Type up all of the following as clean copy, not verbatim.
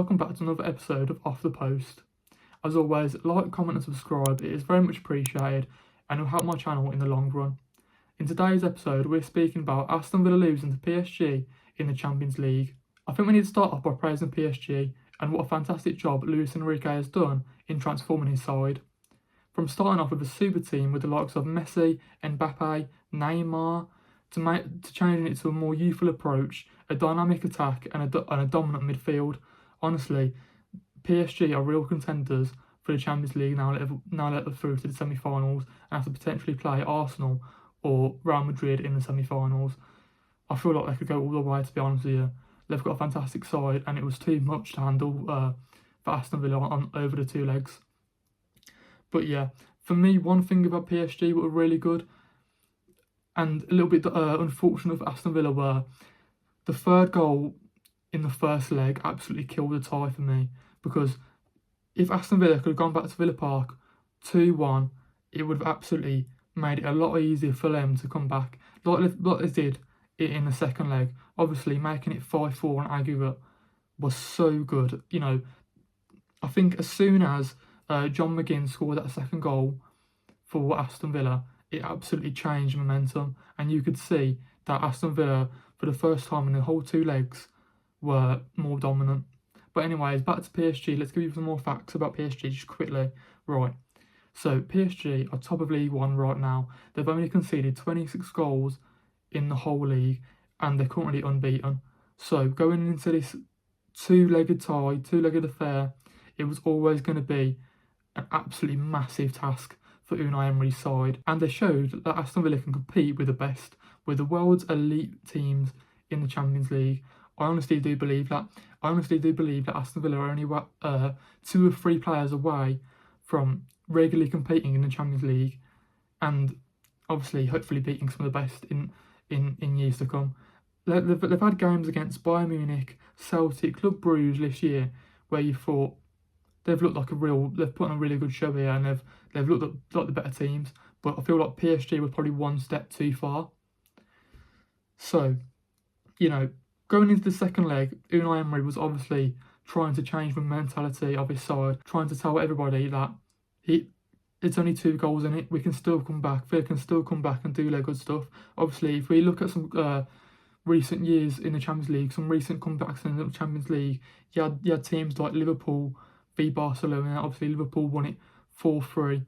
welcome back to another episode of Off the Post. As always, like, comment and subscribe, it is very much appreciated and will help my channel in the long run. In today's episode, we're speaking about Aston Villa losing to PSG in the Champions League. I think we need to start off by praising PSG and what a fantastic job Luis Enrique has done in transforming his side. From starting off with a super team with the likes of Messi, Mbappe, Neymar, to changing it to a more youthful approach, a dynamic attack and a dominant midfield. Honestly, PSG are real contenders for the Champions League now that they're through to the semi-finals and have to potentially play Arsenal or Real Madrid in the semi-finals. I feel like they could go all the way, to be honest with you. They've got a fantastic side and it was too much to handle for Aston Villa on over the two legs. But yeah, for me, one thing about PSG that were really good and a little bit unfortunate for Aston Villa were the third goal in the first leg absolutely killed the tie for me, because if Aston Villa could have gone back to Villa Park 2-1, it would have absolutely made it a lot easier for them to come back like they did in the second leg. Obviously, making it 5-4 on aggregate was so good. You know, I think as soon as John McGinn scored that second goal for Aston Villa, it absolutely changed momentum, and you could see that Aston Villa, for the first time in the whole two legs, were more dominant. But anyways, back to PSG. Let's give you some more facts about PSG just quickly. Right, so PSG are top of League One right now. They've only conceded 26 goals in the whole league, and they're currently unbeaten. So going into this two-legged affair, it was always going to be an absolutely massive task for Unai Emery's side, and they showed that Aston Villa can compete with the best, with the world's elite teams in the Champions League. I honestly do believe that. Aston Villa are only 2 or 3 players away from regularly competing in the Champions League, and obviously, hopefully, beating some of the best in years to come. They've had games against Bayern Munich, Celtic, Club Brugge this year, where you thought they've put on a really good show here, and they've looked like the better teams. But I feel like PSG were probably one step too far. So, you know, going into the second leg, Unai Emery was obviously trying to change the mentality of his side, trying to tell everybody that it's only 2 goals in it. We can still come back. Villa can still come back and do their good stuff. Obviously, if we look at some recent years in the Champions League, some recent comebacks in the Champions League, you had teams like Liverpool v Barcelona. Obviously, Liverpool won it 4-3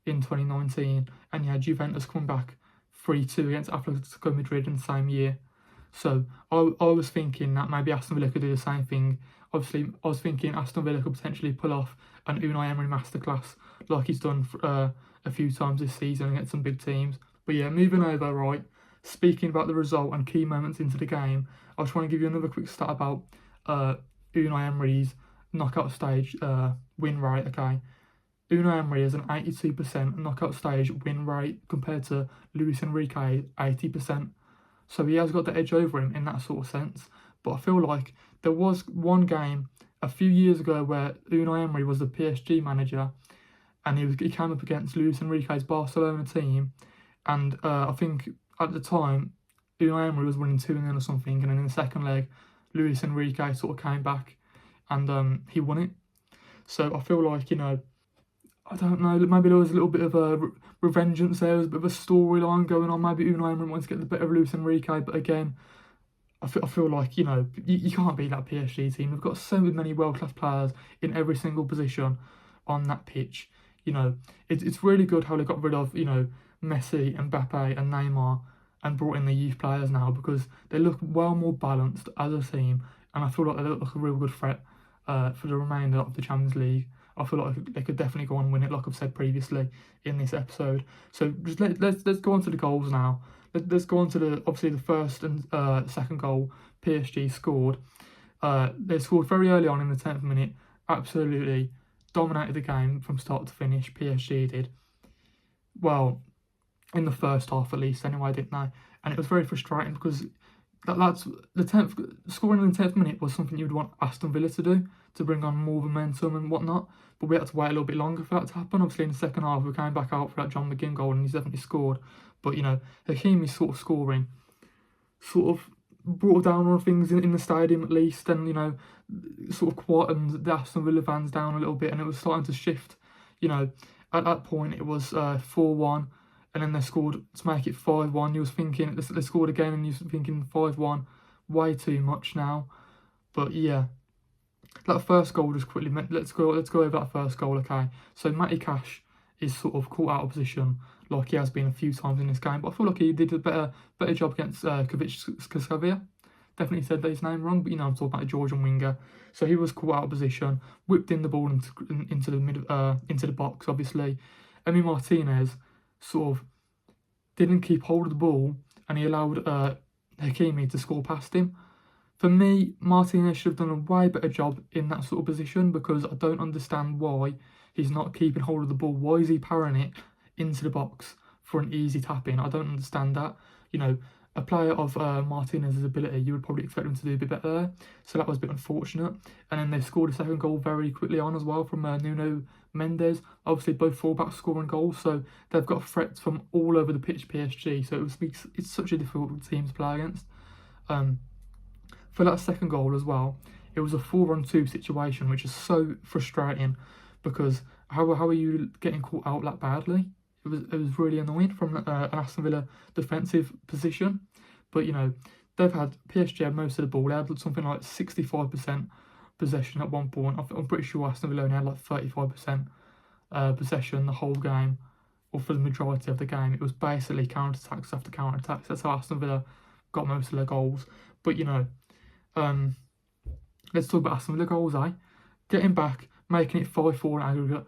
in 2019, and you had Juventus come back 3-2 against Atletico Madrid in the same year. So I was thinking that maybe Aston Villa could do the same thing. Obviously, I was thinking Aston Villa could potentially pull off an Unai Emery masterclass like he's done a few times this season against some big teams. But yeah, moving over, right, speaking about the result and key moments into the game, I just want to give you another quick stat about Unai Emery's knockout stage win rate, okay? Unai Emery has an 82% knockout stage win rate compared to Luis Enrique 80%. So he has got the edge over him in that sort of sense. But I feel like there was one game a few years ago where Unai Emery was the PSG manager, and he came up against Luis Enrique's Barcelona team, and I think at the time Unai Emery was winning 2-0 or something, and then in the second leg Luis Enrique sort of came back and he won it. So I feel like, you know, I don't know, maybe there was a little bit of a revengeance there, there was a bit of a storyline going on. Maybe Unai Emery wants to get the better of Luis Enrique, but again, I feel like, you know, you can't beat that PSG team. They've got so many world-class players in every single position on that pitch. You know, it's really good how they got rid of, you know, Messi and Mbappe and Neymar and brought in the youth players now, because they look well more balanced as a team, and I feel like they look like a real good threat for the remainder of the Champions League. I feel like they could definitely go on and win it, like I've said previously in this episode. So just let's go on to the goals now. Let's go on to obviously the first and second goal PSG scored. They scored very early on in the 10th minute, absolutely dominated the game from start to finish. PSG did. Well, in the first half at least anyway, didn't they? And it was very frustrating because that's the 10th scoring in the 10th minute was something you'd want Aston Villa to do, to bring on more momentum and whatnot. But we had to wait a little bit longer for that to happen. Obviously, in the second half, we came back out for that John McGinn goal, and he's definitely scored. But, you know, Hakimi's sort of scoring brought down on things in the stadium at least, and sort of quietened the Aston Villa fans down a little bit, and it was starting to shift. At that point it was 4-1, and then they scored to make it 5-1. You was thinking they scored again, and you was thinking 5-1, way too much now. But yeah, that first goal just quickly. Let's go over that first goal, okay? So Matty Cash is sort of caught out of position like he has been a few times in this game, but I feel like he did a better job against Kvitskavia. Definitely said his name wrong, but I'm talking about the Georgian winger. So he was caught out of position, whipped in the ball into the box. Obviously, Emi Martinez sort of didn't keep hold of the ball, and he allowed Hakimi to score past him. For me, Martinez should have done a way better job in that sort of position, because I don't understand why he's not keeping hold of the ball. Why is he parrying it into the box for an easy tap in? I don't understand that. A player of Martinez's ability, you would probably expect him to do a bit better there. So that was a bit unfortunate. And then they scored a second goal very quickly on as well from Nuno Mendes. Obviously, both fullbacks scoring goals, so they've got threats from all over the pitch, PSG. So it's such a difficult team to play against. For that second goal as well, it was a 4-on-2 situation, which is so frustrating, because how are you getting caught out that badly? It was really annoying from an Aston Villa defensive position. But they've had PSG had most of the ball. They had something like 65% possession at one point. I'm pretty sure Aston Villa only had like 35% possession the whole game, or for the majority of the game. It was basically counter-attacks after counter-attacks. That's how Aston Villa got most of their goals. But let's talk about Aston Villa goals, eh? Getting back, making it 5-4 in aggregate.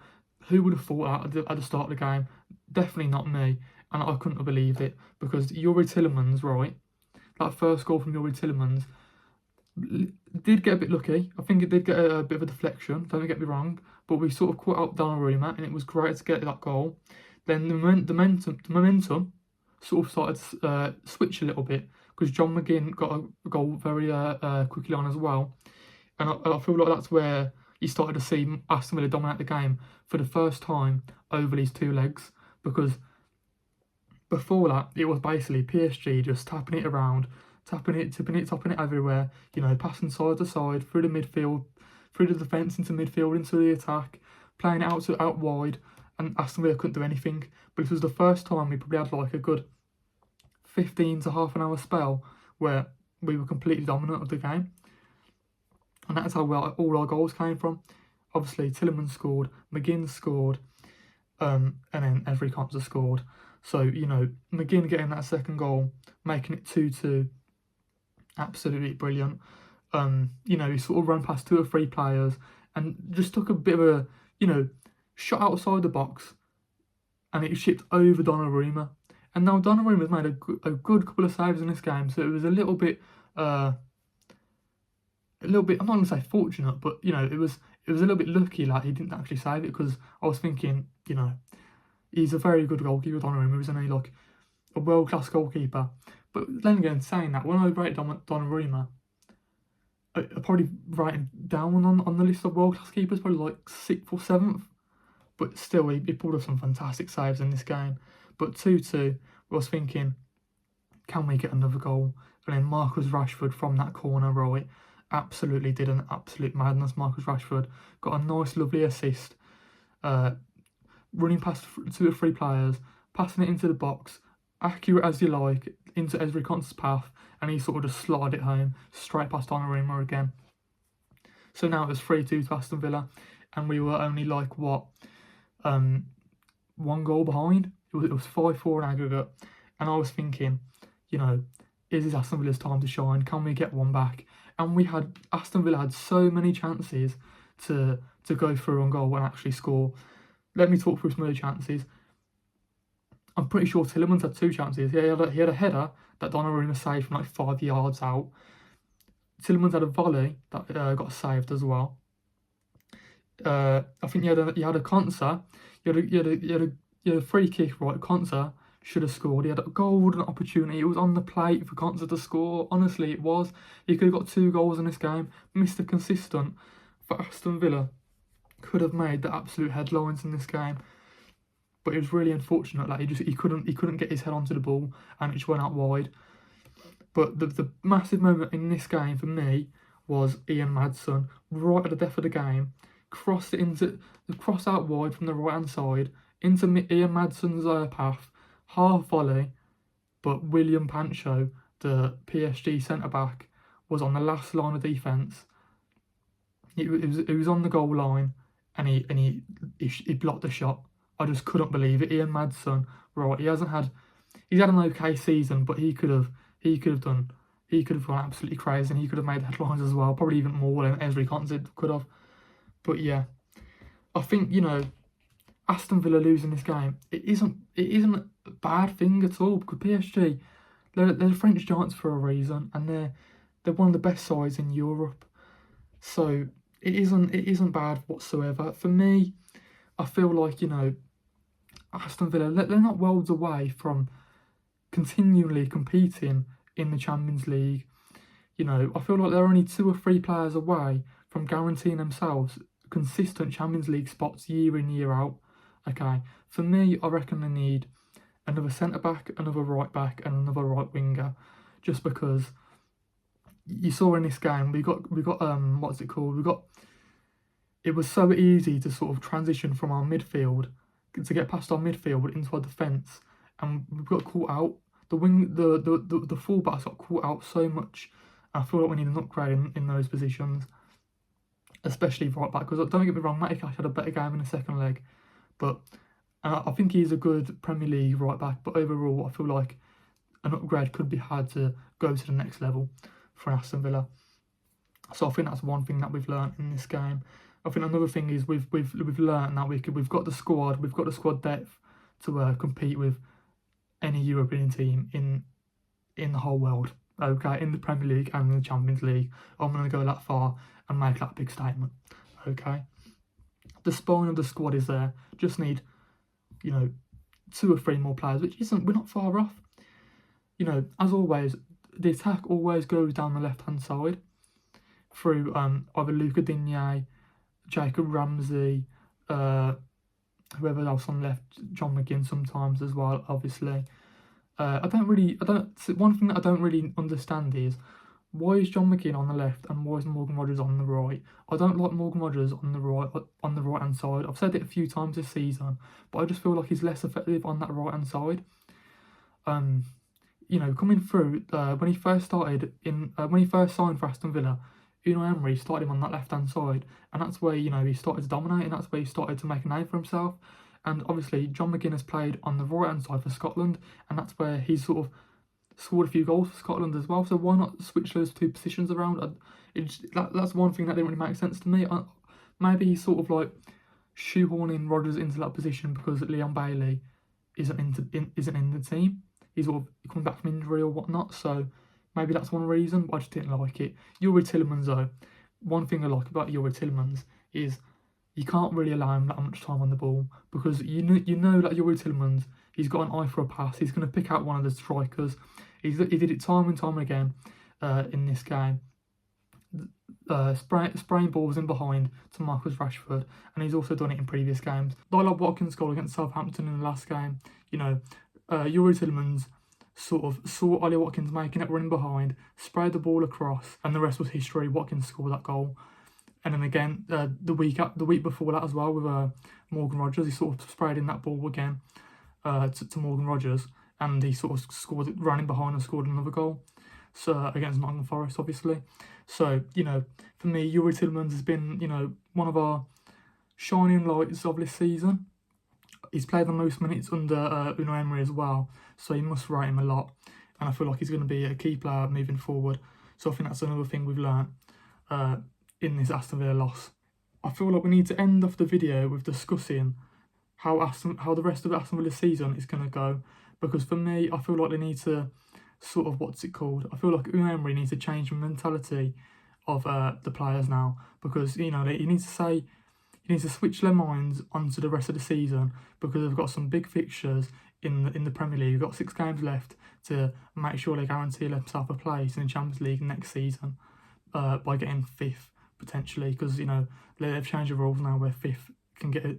Who would have thought that at the start of the game? Definitely not me, and I couldn't have believed it, because Yuri Tillemans, right? That first goal from Yuri Tillemans did get a bit lucky. I think it did get a bit of a deflection, don't get me wrong, but we sort of caught out Donnarumma, and it was great to get that goal. Then the momentum sort of started to switch a little bit, because John McGinn got a goal very quickly on as well. And I feel like that's where you started to see Aston Villa dominate the game for the first time over these two legs, because before that it was basically PSG just tapping it around, tapping it everywhere, passing side to side, through the midfield, through the defence into midfield, into the attack, playing it out wide, and Aston Villa couldn't do anything. But it was the first time we probably had like a good 15 to half an hour spell where we were completely dominant of the game. And that's how all our goals came from. Obviously, Tillemans scored, McGinn scored, and then every Konsa scored. So, McGinn getting that second goal, making it 2-2, absolutely brilliant. He sort of ran past 2 or 3 players and just took a bit of a, shot outside the box, and it shipped over Donnarumma. And now Donnarumma's made a good couple of saves in this game, so it was a little bit, I'm not going to say fortunate, but, it was a little bit lucky, like, he didn't actually save it, because I was thinking, he's a very good goalkeeper, Donnarumma. He's only, like, a world-class goalkeeper. But then again, saying that, when I rate Donnarumma, I probably write him down on the list of world-class keepers, probably, like, 6th or 7th. But still, he pulled off some fantastic saves in this game. But 2-2, I was thinking, can we get another goal? And then Marcus Rashford from that corner, right, absolutely did an absolute madness. Marcus Rashford got a nice, lovely assist, running past 2 or 3 players, passing it into the box, accurate as you like, into Ezri Konsa's path, and he sort of just slotted it home, straight past Donnarumma again. So now it was 3-2 to Aston Villa, and we were only like, 1 goal behind. It was 5-4 in aggregate, and I was thinking, is this Aston Villa's time to shine? Can we get one back? And Aston Villa had so many chances to go through on goal and actually score. Let me talk through some of the chances. I'm pretty sure Tillemans had 2 chances. He had a header that Donnarumma saved from like 5 yards out. Tillemans had a volley that got saved as well. I think he had a Konsa. He had a free kick, right? Konsa should have scored. He had a golden opportunity. It was on the plate for Konsa to score. Honestly, it was. He could have got 2 goals in this game. Mr. Consistent for Aston Villa could have made the absolute headlines in this game. But it was really unfortunate. Like he couldn't get his head onto the ball, and it just went out wide. But the massive moment in this game for me was Ian Madsen, right at the death of the game, crossed out wide from the right hand side into Ian Madsen's path, half volley, but William Pancho, the PSG centre back, was on the last line of defence. It was on the goal line, and he blocked the shot. I just couldn't believe it. Ian Madsen, right? He's had an okay season, but he could have gone absolutely crazy, and he could have made headlines as well, probably even more than Ezri Konsa could have. But yeah, I think, Aston Villa losing this game, it isn't a bad thing at all, because PSG, they're the French giants for a reason, and they're one of the best sides in Europe. So it isn't bad whatsoever. For me, I feel like, Aston Villa, they're not worlds away from continually competing in the Champions League. I feel like they're only 2 or 3 players away from guaranteeing themselves consistent Champions League spots year in, year out. Okay, for me, I reckon they need another centre-back, another right-back, and another right-winger, just because you saw in this game, it was so easy to sort of transition from our midfield, to get past our midfield into our defence, and we got caught out. The fullbacks got caught out so much. I feel like we need an upgrade in those positions, especially right back. Because don't get me wrong, Matty Cash had a better game in the second leg, but I think he's a good Premier League right back. But overall, I feel like an upgrade could be had to go to the next level for Aston Villa. So I think that's one thing that we've learned in this game. I think another thing is we've learned that we've got the squad depth to compete with any European team in the whole world. Okay, in the Premier League and in the Champions League. I'm going to go that far and make that big statement. Okay, the spine of the squad is there. Just need 2 or 3 more players, which we're not far off. As always, the attack always goes down the left hand side through either Luca Digne, Jacob Ramsey, whoever else on left, John McGinn sometimes as well, obviously. One thing that I don't really understand is, why is John McGinn on the left and why is Morgan Rogers on the right? I don't like Morgan Rogers on the right hand side. I've said it a few times this season, but I just feel like he's less effective on that right hand side. Coming through when he first signed for Aston Villa, Unai Emery started him on that left hand side, and that's where he started to dominate, and that's where he started to make a name for himself. And obviously, John McGinn has played on the right hand side for Scotland, and that's where he's sort of scored a few goals for Scotland as well. So why not switch those 2 positions around? That's one thing that didn't really make sense to me. Maybe he's sort of like shoehorning Rodgers into that position because Leon Bailey isn't in the team. He's sort of coming back from injury or whatnot. So maybe that's one reason. But I just didn't like it. Youri Tielemans, though, one thing I like about Youri Tielemans is you can't really allow him that much time on the ball, because you know that Youri Tielemans, he's got an eye for a pass. He's going to pick out one of the strikers. He did it time and time again in this game. Spraying balls in behind to Marcus Rashford, and he's also done it in previous games. Dylan Watkins' goal against Southampton in the last game, Youri Tielemans sort of saw Ollie Watkins making it, running behind, sprayed the ball across, and the rest was history. Watkins scored that goal. And then again, the week before that as well, with Morgan Rogers, he sort of sprayed in that ball again to Morgan Rogers, and he sort of scored it, ran in behind and scored another goal. So against Nottingham Forest, obviously. So for me, Youri Tielemans has been one of our shining lights of this season. He's played the most minutes under Unai Emery as well, so you must rate him a lot. And I feel like he's going to be a key player moving forward. So I think that's another thing we've learned in this Aston Villa loss. I feel like we need to end off the video with discussing how the rest of the Aston Villa season is going to go. Because for me, I feel like they need to sort of, I feel like Unai Emery needs to change the mentality of the players now. Because, he needs to switch their minds onto the rest of the season, because they've got some big fixtures in the Premier League. They've got 6 games left to make sure they guarantee themselves a place in the Champions League next season by getting 5th, potentially, because, they've changed the rules now where 5th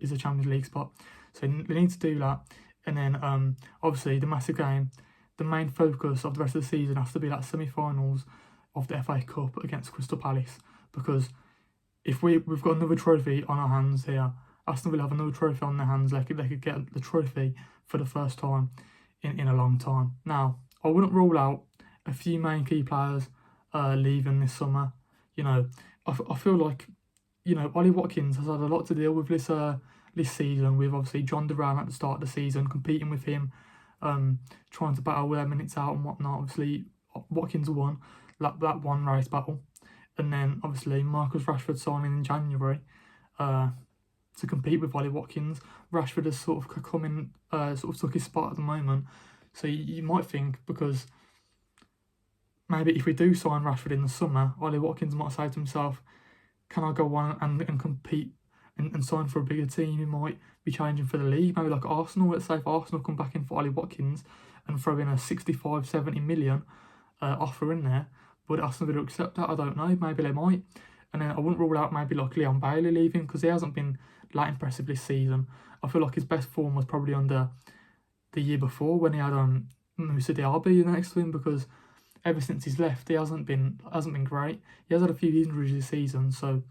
is a Champions League spot. So they need to do that. And then, obviously, the massive game the main focus of the rest of the season has to be that semi-finals of the FA Cup against Crystal Palace, because if we've got another trophy on our hands here, Aston Villa have another trophy on their hands, they could get the trophy for the first time in a long time. Now, I wouldn't rule out a few main key players leaving this summer. You know, I feel like, you know, Ollie Watkins has had a lot to deal with this season, with obviously John Duran at the start of the season, competing with him, trying to battle with their minutes out and whatnot. Obviously, Watkins won that one race battle. And then, obviously, Marcus Rashford signing in January to compete with Ollie Watkins. Rashford has sort of come in, sort of took his spot at the moment. So you might think, because maybe if we do sign Rashford in the summer, Ollie Watkins might say to himself, can I go on and compete and sign for a bigger team who might be challenging for the league? Maybe like Arsenal. Let's say if Arsenal come back in for Ollie Watkins and throw in a 65, 70 million offer in there, would Aston Villa accept that? I don't know. Maybe they might. And then I wouldn't rule out maybe like Leon Bailey leaving, because he hasn't been that impressive this season. I feel like his best form was probably under the year before, when he had Moussa Diaby next to him, because ever since he's left, he hasn't been great. He has had a few injuries this season, so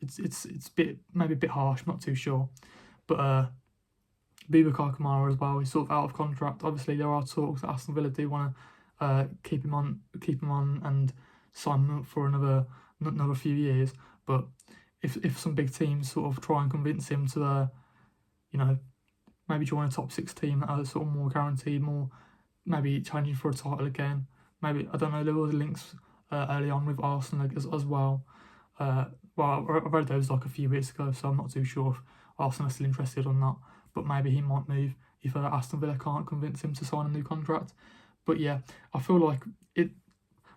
it's maybe a bit harsh. I'm not too sure. But Boubacar Kamara as well, he's sort of out of contract. Obviously, there are talks that Aston Villa do want to keep him on and sign him up for another few years. But if some big teams sort of try and convince him to, you know, maybe join a top 6 team that are sort of more guaranteed, more maybe challenging for a title again. Maybe, I don't know, there were links early on with Arsenal as well. Well, I read those like a few weeks ago, so I'm not too sure if Arsenal are still interested or not. But maybe he might move if Aston Villa can't convince him to sign a new contract. But yeah, I feel like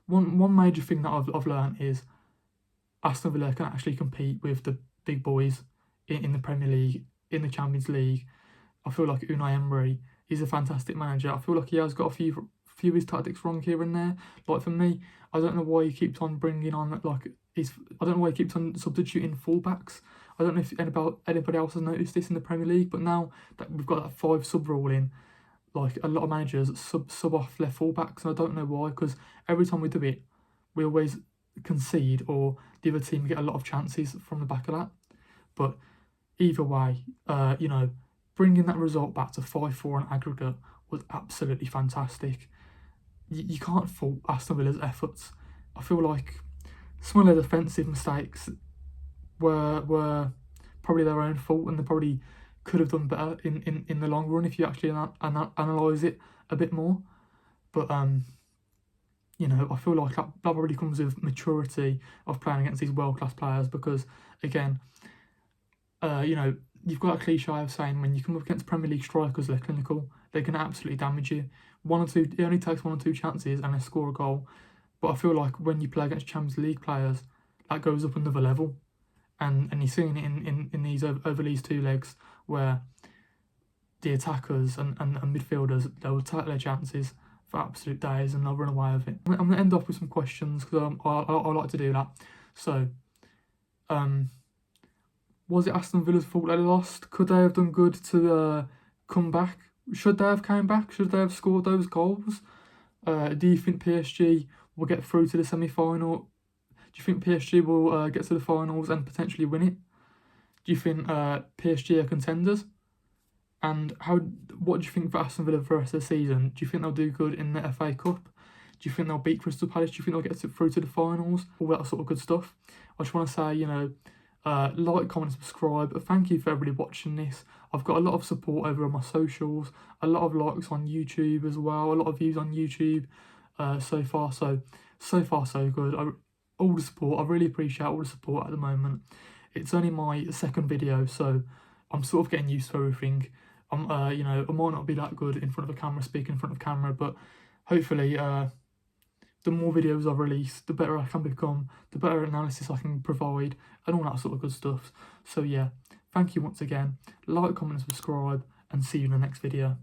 one major thing that I've learned is Aston Villa can actually compete with the big boys in the Premier League, in the Champions League. I feel like Unai Emery, he's a fantastic manager. I feel like he has got a few of his tactics wrong here and there. Like for me, I don't know why he keeps on bringing on I don't know why he keeps on substituting fullbacks. I don't know if anybody else has noticed this in the Premier League, but now that we've got that 5 sub rule in, like a lot of managers sub off left fullbacks, and I don't know why, because every time we do it, we always concede, or the other team get a lot of chances from the back of that. But either way, you know, bringing that result back to 5-4 on aggregate was absolutely fantastic. You can't fault Aston Villa's efforts. I feel like some of their defensive mistakes were probably their own fault, and they probably could have done better in the long run if you actually analyse it a bit more. But you know, I feel like that probably comes with maturity of playing against these world-class players, because again, you know, you've got a cliche of saying when you come up against Premier League strikers, they're clinical, they can absolutely damage you. It only takes 1 or 2 chances and they score a goal. But I feel like when you play against Champions League players, that goes up another level. And you're seeing it in these over these 2 legs, where the attackers and midfielders, they will take their chances for absolute days and they'll run away with it. I'm going to end off with some questions, because I like to do that. So, was it Aston Villa's fault they lost? Could they have done good to come back? Should they have came back? Should they have scored those goals? Do you think PSG will get through to the semi-final? Do you think PSG will get to the finals and potentially win it? Do you think PSG are contenders? And what do you think for Aston Villa for the rest of the season? Do you think they'll do good in the FA Cup? Do you think they'll beat Crystal Palace? Do you think they'll get through to the finals? All that sort of good stuff. I just want to say, you know, like, comment, subscribe. Thank you for everybody watching this. I've got a lot of support over on my socials, a lot of likes on YouTube as well, a lot of views on YouTube so far so good. All the support, I really appreciate all the support at the moment. It's only my 2nd video, so I'm sort of getting used to everything. You know, I might not be that good in front of a camera, speaking in front of a camera, but hopefully the more videos I release, the better I can become, the better analysis I can provide, and all that sort of good stuff. So yeah, thank you once again. Like, comment, and subscribe, and see you in the next video.